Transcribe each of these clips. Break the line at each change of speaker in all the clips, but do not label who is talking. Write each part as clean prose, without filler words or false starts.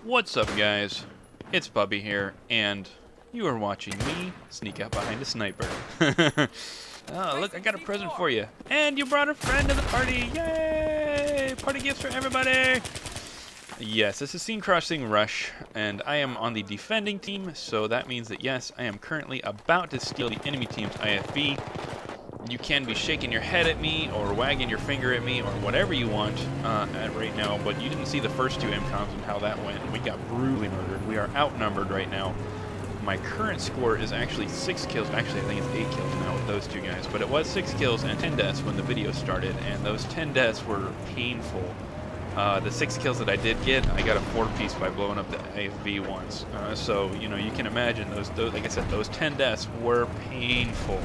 What's up, guys? It's Bubby here, and you are watching me sneak out behind a sniper. Oh, look, I got a present for you. And you brought a friend to the party. Yay! Party gifts for everybody! Yes, this is Scene Crossing Rush, and I am on the defending team, so that means that, yes, I am currently about to steal the enemy team's IFB. You can be shaking your head at me, or wagging your finger at me, or whatever you want right now, but you didn't see the first two MCOMs and how that went. We got brutally murdered. We are outnumbered right now. My current score is actually 6 kills. Actually, I think it's 8 kills now with those two guys, but it was 6 kills and 10 deaths when the video started, and those 10 deaths were painful. The 6 kills that I did get, I got a 4-piece by blowing up the AFB once. So, you know, you can imagine those, like I said, those 10 deaths were painful.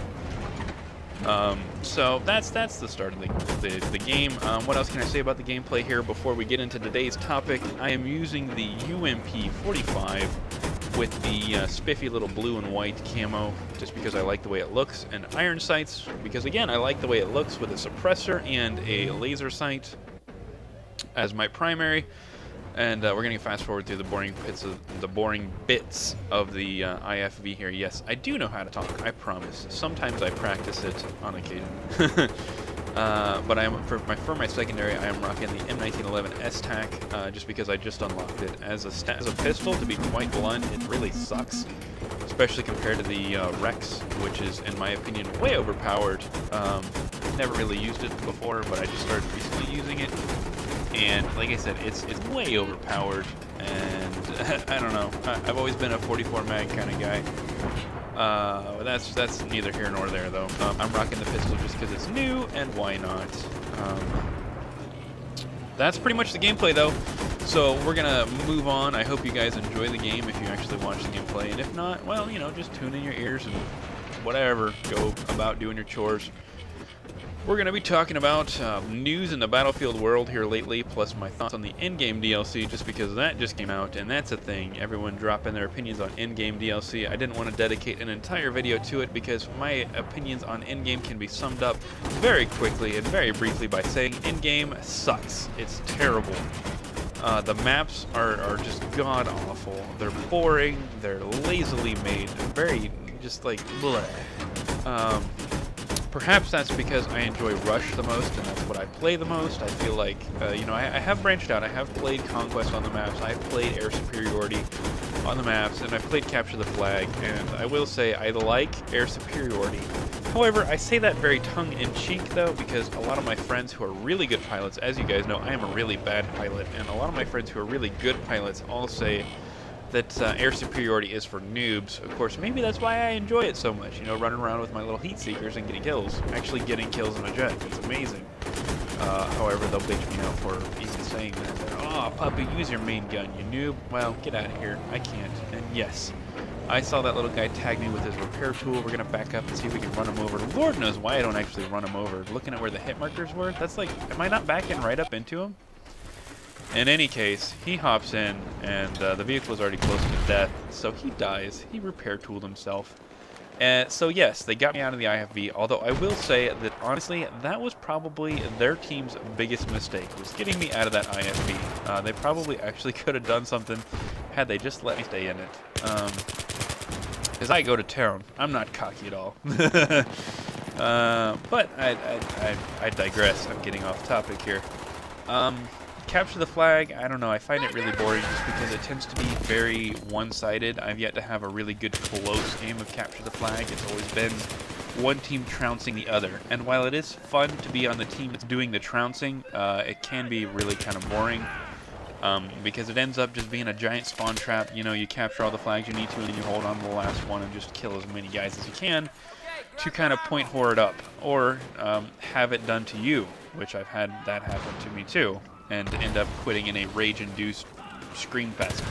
So that's the start of the game. What else can I say about the gameplay here before we get into today's topic? I am using the UMP-45 with the spiffy little blue and white camo, just because I like the way it looks, and iron sights, because again, I like the way it looks with a suppressor and a laser sight as my primary. And we're going to fast forward through the boring bits of the IFV here. Yes, I do know how to talk, I promise. Sometimes I practice it on occasion. But I am for my secondary, I am rocking the M1911 S-TAC, just because I just unlocked it. As a pistol, to be quite blunt, it really sucks, especially compared to the Rex, which is, in my opinion, way overpowered. Never really used it before, but I just started recently using it. And like I said, it's way overpowered, and I don't know. I've always been a 44 mag kind of guy. That's neither here nor there, though. I'm rocking the pistol just because it's new, and why not? That's pretty much the gameplay, though. So we're gonna move on. I hope you guys enjoy the game if you actually watch the gameplay, and if not, well, you know, just tune in your ears and whatever. Go about doing your chores. We're going to be talking about news in the Battlefield world here lately, plus my thoughts on the endgame DLC, just because that just came out, and that's a thing. Everyone dropping their opinions on endgame DLC. I didn't want to dedicate an entire video to it, because my opinions on endgame can be summed up very quickly and very briefly by saying endgame sucks. It's terrible. The maps are just god-awful. They're boring, they're lazily made, very just like bleh. Perhaps that's because I enjoy Rush the most, and that's what I play the most. I feel like, you know, I have branched out. I have played Conquest on the maps, I've played Air Superiority on the maps, and I've played Capture the Flag, and I will say I like Air Superiority. However, I say that very tongue-in-cheek, though, because a lot of my friends who are really good pilots, as you guys know, I am a really bad pilot, and a lot of my friends who are really good pilots all say that air superiority is for noobs. Of course, maybe that's why I enjoy it so much, you know, running around with my little heat seekers and getting kills. Actually getting kills in a jet, it's amazing. However, they'll bitch me out for even saying that. Oh, puppy, use your main gun, you noob. Well, get out of here. I can't. And yes, I saw that little guy tag me with his repair tool. We're going to back up and see if we can run him over. Lord knows why I don't actually run him over. Looking at where the hit markers were, that's like, am I not backing right up into him? In any case, he hops in, and the vehicle is already close to death, so he dies. He repair tooled himself. And so yes, they got me out of the IFV, although I will say that honestly, that was probably their team's biggest mistake, was getting me out of that IFV. They probably actually could have done something had they just let me stay in it. As I go to town, I'm not cocky at all. But I digress. I'm getting off topic here. Capture the Flag, I don't know, I find it really boring just because it tends to be very one-sided. I've yet to have a really good close game of Capture the Flag. It's always been one team trouncing the other. And while it is fun to be on the team that's doing the trouncing, it can be really kind of boring. Because it ends up just being a giant spawn trap. You know, you capture all the flags you need to, and then you hold on to the last one and just kill as many guys as you can to kind of point horde up. Or have it done to you, which I've had that happen to me too, and end up quitting in a rage-induced scream fest.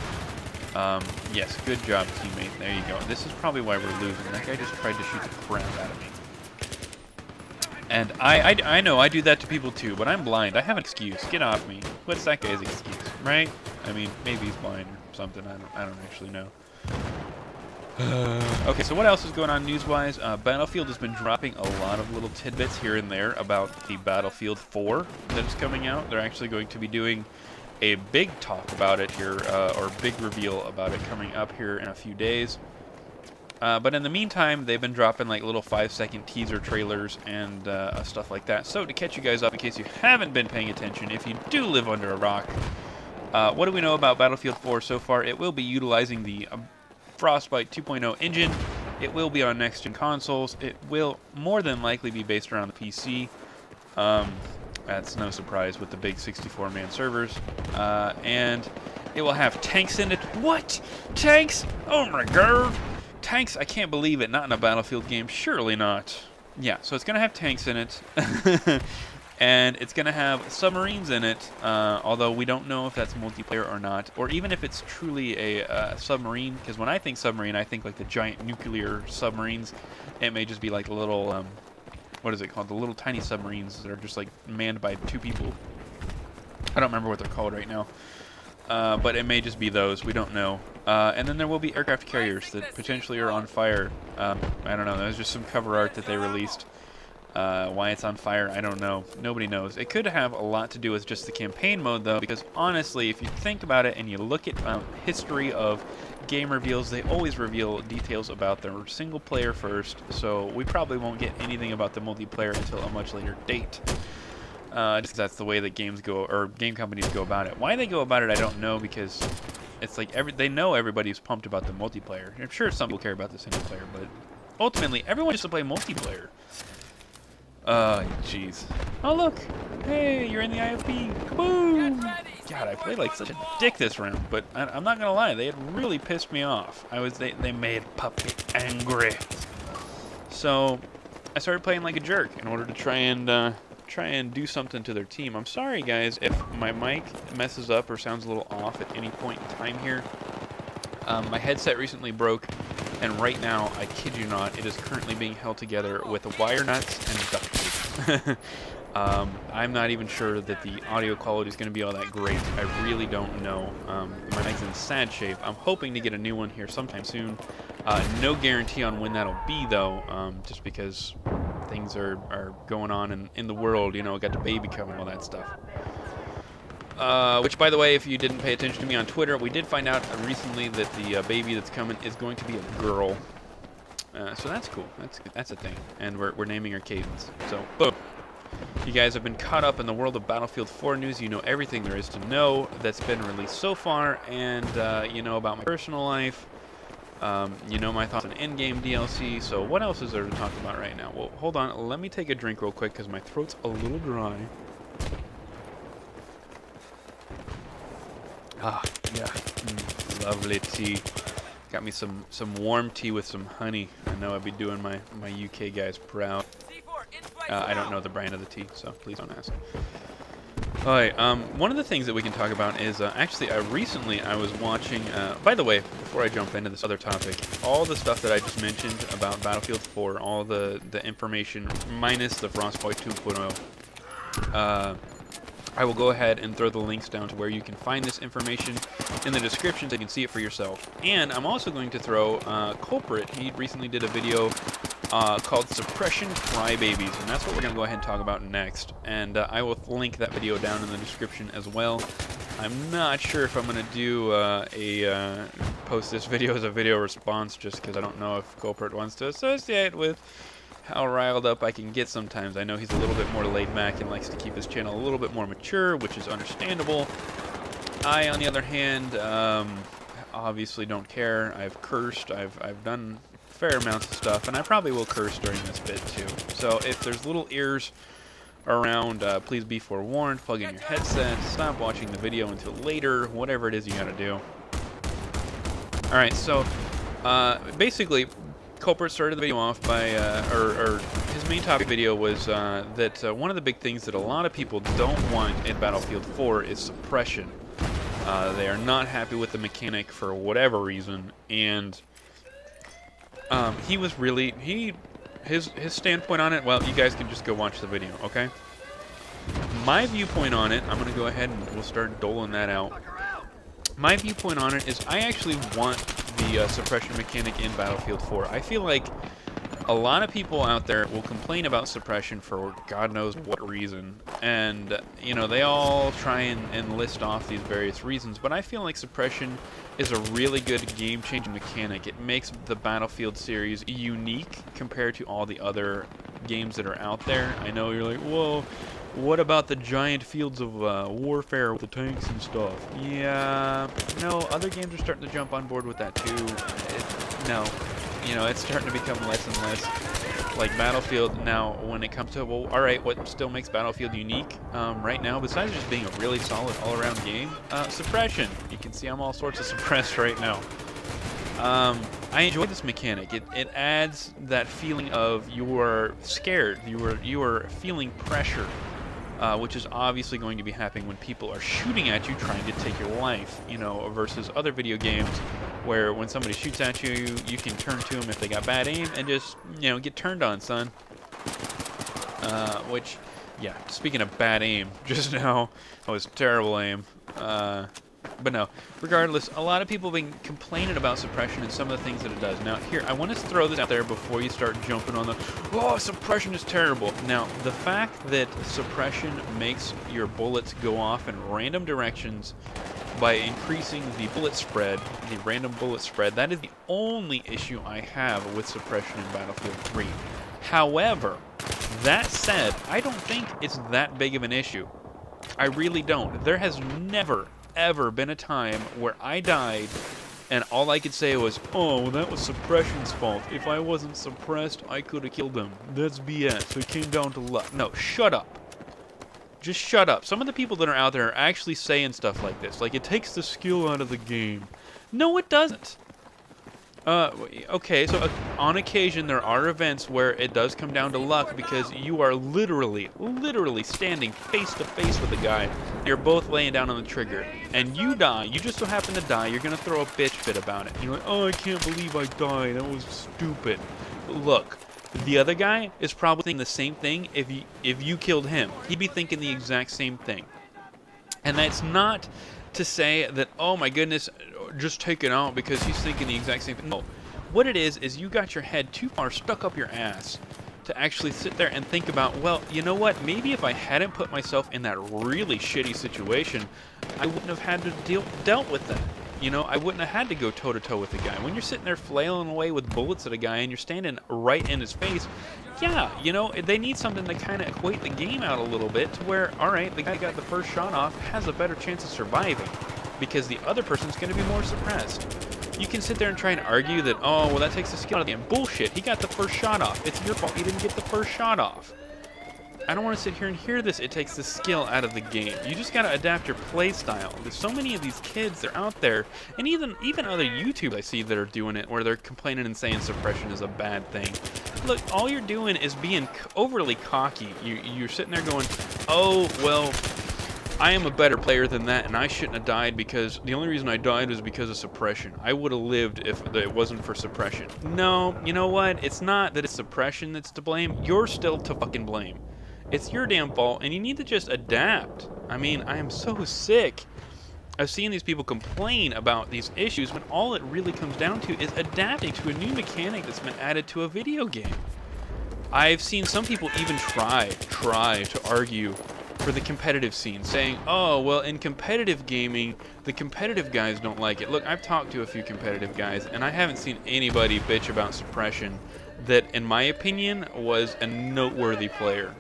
Yes, good job, teammate. There you go. This is probably why we're losing. That guy just tried to shoot the crap out of me. And I know I do that to people too, but I'm blind. I have an excuse. Get off me. What's that guy's excuse, right? I mean, maybe he's blind or something. I don't actually know. Okay, so what else is going on news-wise? Battlefield has been dropping a lot of little tidbits here and there about the Battlefield 4 that is coming out. They're actually going to be doing a big talk about it here, or big reveal about it coming up here in a few days. But in the meantime, they've been dropping like little 5-second teaser trailers and stuff like that. So to catch you guys up, in case you haven't been paying attention, if you do live under a rock, what do we know about Battlefield 4 so far? It will be utilizing the Frostbite 2.0 engine. It will be on next-gen consoles. It will more than likely be based around the PC. That's no surprise with the big 64-man servers. And it will have tanks in it. What? Tanks? Oh my god! Tanks? I can't believe it. Not in a Battlefield game. Surely not. Yeah, so it's going to have tanks in it. And it's going to have submarines in it, although we don't know if that's multiplayer or not, or even if it's truly a submarine, because when I think submarine, I think like the giant nuclear submarines. It may just be like little, what is it called? The little tiny submarines that are just like manned by 2 people. I don't remember what they're called right now. But it may just be those. We don't know. And then there will be aircraft carriers that potentially are on fire. I don't know. There's just some cover art that they released. Why it's on fire, I don't know. Nobody knows. It could have a lot to do with just the campaign mode, though, because honestly, if you think about it and you look at history of game reveals, they always reveal details about their single player first, so we probably won't get anything about the multiplayer until a much later date. Just 'cause that's the way that games go, or game companies go about it. Why they go about it, I don't know, because it's like they know everybody's pumped about the multiplayer. I'm sure some people care about the single player, but ultimately, everyone just to play multiplayer. Jeez. Oh, look! Hey, you're in the IFB! Kaboom! God, I played like such a dick this round, but I'm not gonna lie, they had really pissed me off. They made Puppy angry. So, I started playing like a jerk in order to try and do something to their team. I'm sorry, guys, if my mic messes up or sounds a little off at any point in time here. My headset recently broke, and right now, I kid you not, it is currently being held together with wire nuts and duct tape. I'm not even sure that the audio quality is going to be all that great. I really don't know. My mic's in sad shape. I'm hoping to get a new one here sometime soon. No guarantee on when that'll be, though, just because things are going on in the world. You know, got the baby coming, all that stuff. Which, by the way, if you didn't pay attention to me on Twitter, we did find out recently that the baby that's coming is going to be a girl. So that's cool. That's a thing. And we're naming her Cadence. So, boom. You guys have been caught up in the world of Battlefield 4 news. You know everything there is to know that's been released so far. And you know about my personal life. You know my thoughts on in-game DLC. So what else is there to talk about right now? Well, hold on. Let me take a drink real quick because my throat's a little dry. Ah, yeah, lovely tea. Got me some warm tea with some honey. I know I'd be doing my UK guys proud. I don't know the brand of the tea, so please don't ask. Alright, one of the things that we can talk about is, actually, recently I was watching, by the way, before I jump into this other topic, all the stuff that I just mentioned about Battlefield 4, all the information, minus the Frostbite 2.0, I will go ahead and throw the links down to where you can find this information in the description so you can see it for yourself. And I'm also going to throw Culprit. He recently did a video called Suppression Crybabies, and that's what we're going to go ahead and talk about next. And I will link that video down in the description as well. I'm not sure if I'm going to do post this video as a video response, just because I don't know if Culprit wants to associate with how riled up I can get sometimes. I know he's a little bit more laid back and likes to keep his channel a little bit more mature, which is understandable. I, on the other hand, obviously don't care. I've cursed. I've done fair amounts of stuff, and I probably will curse during this bit too. So if there's little ears around, please be forewarned. Plug in your headset. Stop watching the video until later. Whatever it is you gotta do. All right. So basically, Culprit started the video off by, or his main topic video was that one of the big things that a lot of people don't want in Battlefield 4 is suppression. They are not happy with the mechanic for whatever reason, and he was really, his standpoint on it, well, you guys can just go watch the video, okay? My viewpoint on it, I'm going to go ahead and we'll start doling that out. My viewpoint on it is I actually want the suppression mechanic in Battlefield 4. I feel like a lot of people out there will complain about suppression for God knows what reason, and you know, they all try and list off these various reasons, but I feel like suppression is a really good game-changing mechanic. It makes the Battlefield series unique compared to all the other games that are out there. I know you're like, whoa, what about the giant fields of warfare with the tanks and stuff? Yeah, no, other games are starting to jump on board with that too. No. You know, it's starting to become less and less like Battlefield now when it comes to, well, alright, what still makes Battlefield unique right now, besides just being a really solid all-around game? Suppression. You can see I'm all sorts of suppressed right now. I enjoy this mechanic. It adds that feeling of you are scared, you are feeling pressure, which is obviously going to be happening when people are shooting at you trying to take your life, you know, versus other video games where when somebody shoots at you, you can turn to them if they got bad aim and just, you know, get turned on, son. Which, yeah, speaking of bad aim, just now, that was terrible aim. But no, regardless, a lot of people have been complaining about suppression and some of the things that it does. Now, here, I want to throw this out there before you start jumping on the, oh, suppression is terrible. Now, the fact that suppression makes your bullets go off in random directions by increasing the bullet spread, the random bullet spread, that is the only issue I have with suppression in Battlefield 3. However, that said, I don't think it's that big of an issue. I really don't. There has never ever been a time where I died and all I could say was, oh, well, that was suppression's fault. If I wasn't suppressed, I could have killed him. That's BS. It came down to luck. No, shut up. Just shut up. Some of the people that are out there are actually saying stuff like this. Like, it takes the skill out of the game. No, it doesn't. Okay, so on occasion there are events where it does come down to luck because you are literally standing face to face with a guy. You're both laying down on the trigger, and you die. You just so happen to die. You're gonna throw a bitch fit about it. You're like, oh, I can't believe I died. That was stupid. Look, the other guy is probably thinking the same thing if you killed him. He'd be thinking the exact same thing. And that's not to say that, oh my goodness, just take it out because he's thinking the exact same thing. No. What it is you got your head too far stuck up your ass to actually sit there and think about, well, you know what, maybe if I hadn't put myself in that really shitty situation, I wouldn't have had to dealt with that. You know, I wouldn't have had to go toe-to-toe with the guy. When you're sitting there flailing away with bullets at a guy and you're standing right in his face, yeah, you know, they need something to kind of equate the game out a little bit to where, all right, the guy got the first shot off has a better chance of surviving because the other person's going to be more suppressed. You can sit there and try and argue that, oh, well, that takes the skill out of the game. Bullshit, he got the first shot off. It's your fault he didn't get the first shot off. I don't want to sit here and hear this. It takes the skill out of the game. You just got to adapt your play style. There's so many of these kids, they're out there, and even other YouTube I see that are doing it, where they're complaining and saying suppression is a bad thing. Look, all you're doing is being overly cocky. You're sitting there going, oh, well, I am a better player than that, and I shouldn't have died because the only reason I died was because of suppression. I would have lived if it wasn't for suppression. No, you know what? It's not that it's suppression that's to blame. You're still to fucking blame. It's your damn fault, and you need to just adapt. I mean, I am so sick of seeing these people complain about these issues when all it really comes down to is adapting to a new mechanic that's been added to a video game. I've seen some people even try to argue for the competitive scene, saying, oh, well, in competitive gaming, the competitive guys don't like it. Look, I've talked to a few competitive guys, and I haven't seen anybody bitch about suppression that, in my opinion, was a noteworthy player.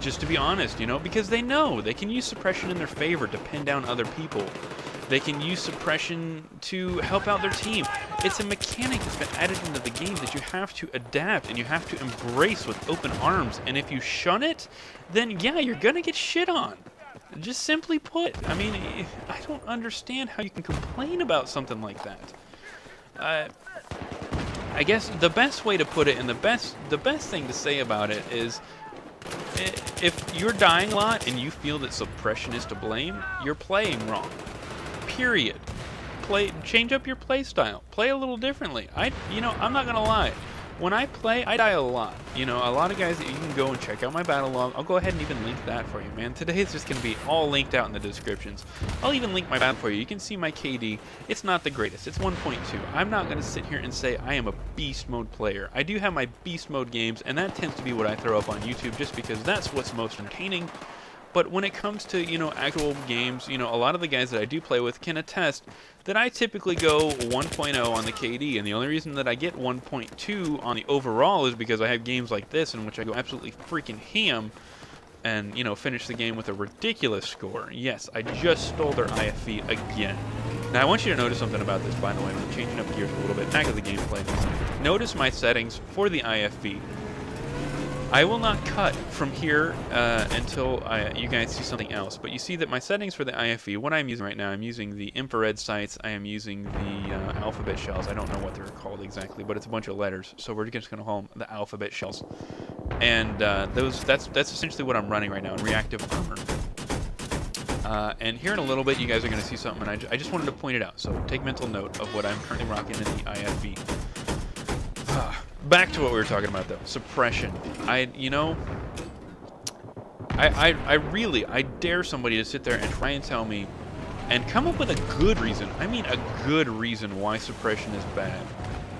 Just to be honest, you know, because they know they can use suppression in their favor to pin down other people. They can use suppression to help out their team. It's a mechanic that's been added into the game that you have to adapt and you have to embrace with open arms. And if you shun it, then yeah, you're gonna get shit on. Just simply put. I mean, I don't understand how you can complain about something like that. I guess the best way to put it and the best thing to say about it is, if you're dying a lot and you feel that suppression is to blame, you're playing wrong. Period. Change up your play style. Play a little differently. I'm not gonna lie. when I play, I die a lot. You know, a lot of guys that you can go and check out my Battlelog. I'll go ahead and even link that for you, man. Today it's just going to be all linked out in the descriptions. I'll even link my battle for you. You can see my KD. It's not the greatest. It's 1.2. I'm not going to sit here and say I am a beast mode player. I do have my beast mode games, and that tends to be what I throw up on YouTube just because that's what's most entertaining. But when it comes to, you know, actual games, you know, a lot of the guys that I do play with can attest that I typically go 1.0 on the KD, and the only reason that I get 1.2 on the overall is because I have games like this in which I go absolutely freaking ham and, you know, finish the game with a ridiculous score. Yes, I just stole their IFV again. Now, I want you to notice something about this, by the way. I'm changing up gears a little bit. Back to the gameplay. Notice my settings for the IFV. I will not cut from here until you guys see something else, but you see that my settings for the IFV, what I'm using right now, I'm using the infrared sights, I am using the alphabet shells. I don't know what they're called exactly, but it's a bunch of letters, so we're just going to call them the alphabet shells. And that's essentially what I'm running right now in reactive armor. And here in a little bit, you guys are going to see something, and I just wanted to point it out, so take mental note of what I'm currently rocking in the IFV. Back to what we were talking about, though. Suppression. I dare somebody to sit there and try and tell me and come up with a good reason. I mean a good reason why suppression is bad.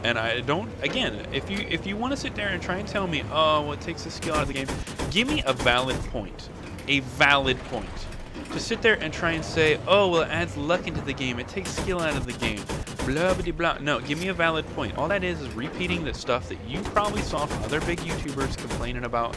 And I don't, again, if you want to sit there and try and tell me, oh, well, it takes the skill out of the game, give me a valid point. A valid point. To sit there and try and say, oh, well, it adds luck into the game, it takes skill out of the game, blah, blah, blah. No, give me a valid point. All that is repeating the stuff that you probably saw from other big YouTubers complaining about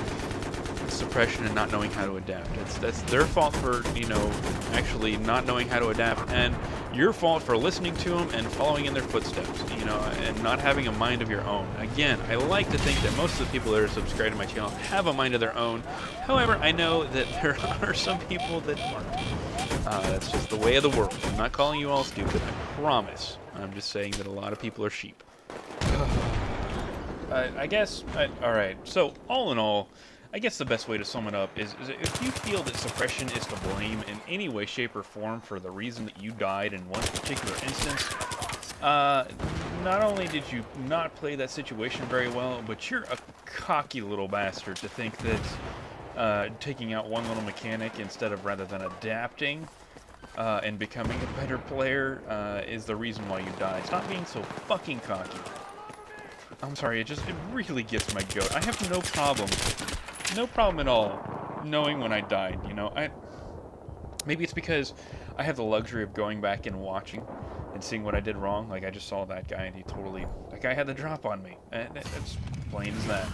suppression and not knowing how to adapt. That's their fault for, you know, actually not knowing how to adapt, and your fault for listening to them and following in their footsteps, you know, and not having a mind of your own. Again, I like to think that most of the people that are subscribed to my channel have a mind of their own. However, I know that there are some people that aren't. That's just the way of the world. I'm not calling you all stupid, I promise. I'm just saying that a lot of people are sheep. Alright, so all in all, I guess the best way to sum it up is if you feel that suppression is to blame in any way, shape, or form for the reason that you died in one particular instance, not only did you not play that situation very well, but you're a cocky little bastard to think that taking out one little mechanic rather than adapting and becoming a better player is the reason why you died. Stop being so fucking cocky. I'm sorry, it really gets my goat. I have no problem at all knowing when I died, you know. Maybe it's because I have the luxury of going back and watching and seeing what I did wrong. Like, I just saw that guy and that guy had the drop on me. And it's plain as that.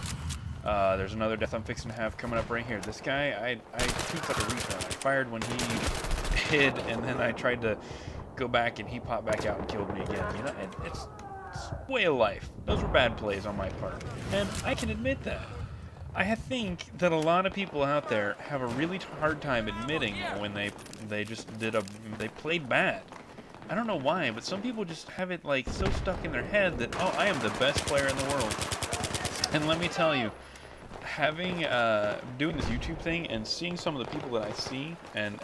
There's another death I'm fixing to have coming up right here. This guy, I peeked like a retard. I fired when he hid, and then I tried to go back and he popped back out and killed me again. You know, it's way of life. Those were bad plays on my part, and I can admit that. I think that a lot of people out there have a really hard time admitting when they played bad. I don't know why, but some people just have it like so stuck in their head that, oh, I am the best player in the world. And let me tell you, doing this YouTube thing and seeing some of the people that I see and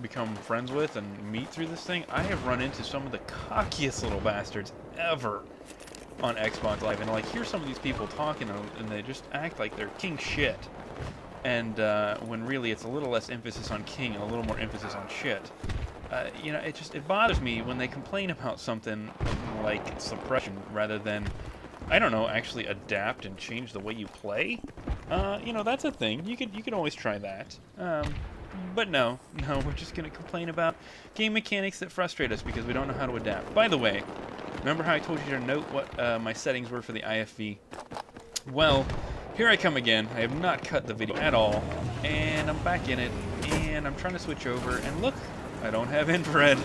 become friends with and meet through this thing, I have run into some of the cockiest little bastards ever on Xbox Live, and like hear some of these people talking and they just act like they're king shit, and when really it's a little less emphasis on king and a little more emphasis on shit. You know, it bothers me when they complain about something like suppression rather than, I don't know, actually adapt and change the way you play. You know, that's a thing. You could always try that. But no, we're just gonna complain about game mechanics that frustrate us because we don't know how to adapt. By the way, remember how I told you to note what my settings were for the IFV? Well, here I come again. I have not cut the video at all, and I'm back in it, and I'm trying to switch over, and look, I don't have infrared.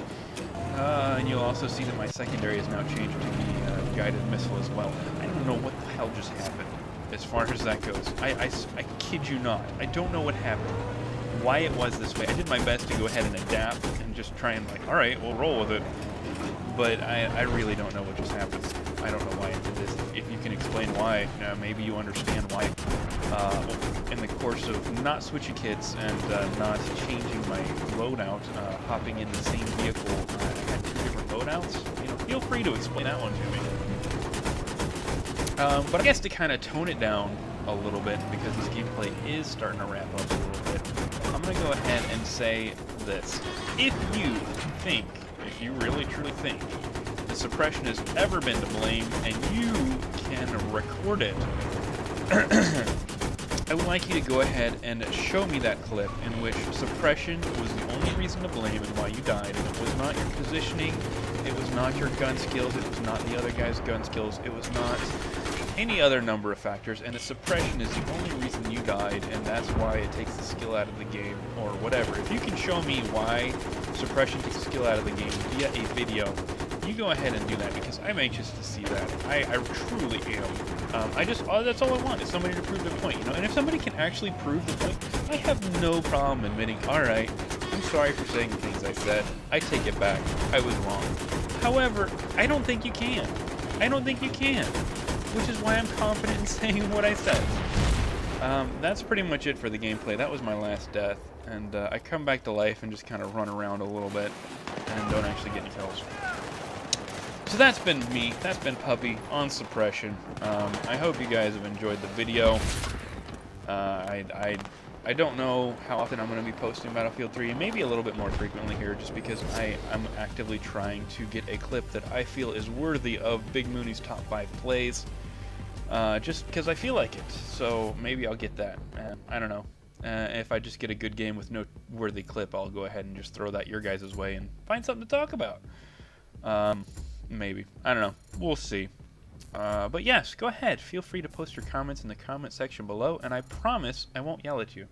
And you'll also see that my secondary is now changed to the guided missile as well. I don't know what the hell just happened as far as that goes. I kid you not. I don't know what happened, why it was this way. I did my best to go ahead and adapt and just try and like, alright, we'll roll with it. But I really don't know what just happened. I don't know why it did this. If you can explain why, maybe you understand why. In the course of not switching kits and not changing my loadout, hopping in the same vehicle, I had two different loadouts. You know, feel free to explain that one to me. But I guess to kind of tone it down a little bit, because this gameplay is starting to wrap up a little bit, I'm going to go ahead and say this. If you really truly think that suppression has ever been to blame, and you can record it, I would like you to go ahead and show me that clip in which suppression was the only reason to blame and why you died, and it was not your positioning, it was not your gun skills, it was not the other guy's gun skills, it was not any other number of factors, and the suppression is the only reason you died, and that's why it takes the skill out of the game, or whatever. If you can show me why suppression takes the skill out of the game via a video, you go ahead and do that, because I'm anxious to see that. I truly am. That's all I want, is somebody to prove their point, you know? And if somebody can actually prove the point, I have no problem admitting, alright, I'm sorry for saying the things I said. I take it back. I was wrong. However, I don't think you can. I don't think you can. Which is why I'm confident in saying what I said. That's pretty much it for the gameplay. That was my last death. And I come back to life and just kind of run around a little bit and don't actually get any kills. So that's been me. That's been Puppy on Suppression. I hope you guys have enjoyed the video. I don't know how often I'm going to be posting Battlefield 3, and maybe a little bit more frequently here, just because I'm actively trying to get a clip that I feel is worthy of Big Mooney's top 5 plays, just because I feel like it. So maybe I'll get that. I don't know. If I just get a good game with no worthy clip, I'll go ahead and just throw that your guys' way and find something to talk about. Maybe. I don't know. We'll see. But yes, go ahead. Feel free to post your comments in the comment section below, and I promise I won't yell at you.